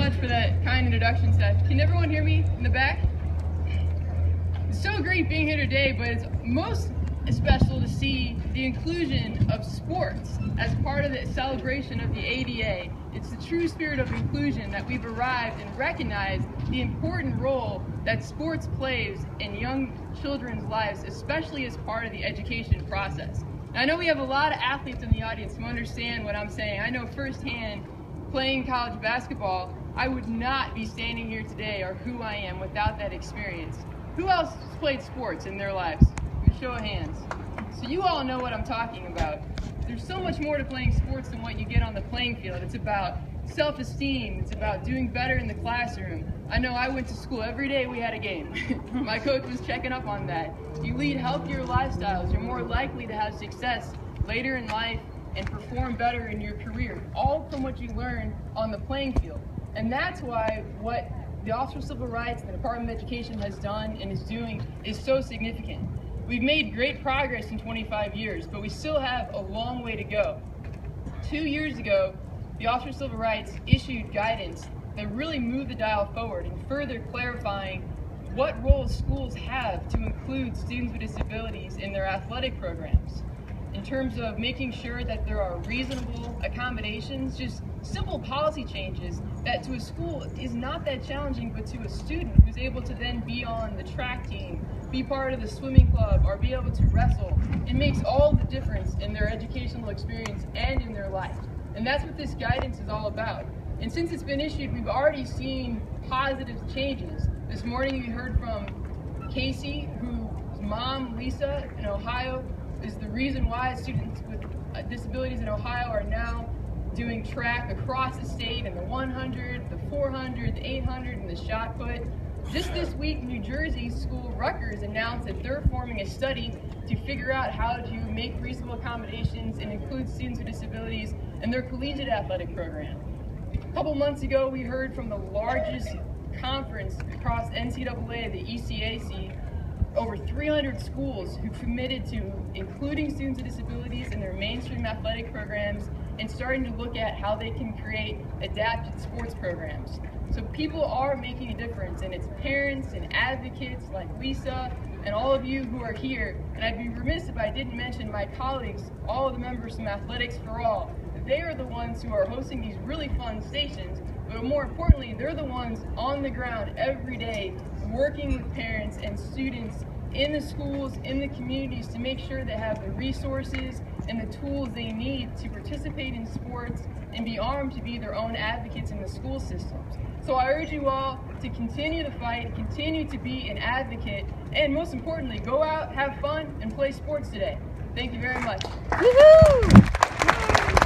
much for that kind introduction, Steph. Can everyone hear me in the back? It's so great being here today, but it's most special to see the inclusion of sports as part of the celebration of the ADA. It's the true spirit of inclusion that we've arrived and recognized the important role that sports plays in young children's lives, especially as part of the education process. Now, I know we have a lot of athletes in the audience who understand what I'm saying. I know firsthand, playing college basketball, I would not be standing here today or who I am without that experience. Who else has played sports in their lives? Show of hands. So you all know what I'm talking about. There's so much more to playing sports than what you get on the playing field. It's about self-esteem. It's about doing better in the classroom. I know I went to school every day we had a game. My coach was checking up on that. You lead healthier lifestyles. You're more likely to have success later in life and perform better in your career, all from what you learn on the playing field. And that's why what the Office of Civil Rights and the Department of Education has done and is doing is so significant. We've made great progress in 25 years, but we still have a long way to go. 2 years ago, the Office of Civil Rights issued guidance that really moved the dial forward and further clarifying what role schools have to include students with disabilities in their athletic programs. In terms of making sure that there are reasonable accommodations, just simple policy changes that to a school is not that challenging, but to a student who's able to then be on the track team, be part of the swimming club, or be able to wrestle, it makes all the difference in their educational experience and in their life. And that's what this guidance is all about. And since it's been issued, we've already seen positive changes. This morning we heard from Casey, whose mom, Lisa, in Ohio, is the reason why students with disabilities in Ohio are now doing track across the state in the 100, the 400, the 800, and the shot put. Just this week, New Jersey school Rutgers announced that they're forming a study to figure out how to make reasonable accommodations and include students with disabilities in their collegiate athletic program. A couple months ago, we heard from the largest conference across NCAA, the ECAC, over 300 schools who committed to including students with disabilities in their mainstream athletic programs and starting to look at how they can create adapted sports programs. So people are making a difference, and it's parents and advocates like Lisa and all of you who are here. And I'd be remiss if I didn't mention my colleagues, all of the members from Athletics for All. They are the ones who are hosting these really fun stations, but more importantly, they're the ones on the ground every day working with parents and students in the schools, in the communities, to make sure they have the resources and the tools they need to participate in sports and be armed to be their own advocates in the school systems. So I urge you all to continue the fight, continue to be an advocate, and most importantly, go out, have fun, and play sports today. Thank you very much. Woohoo!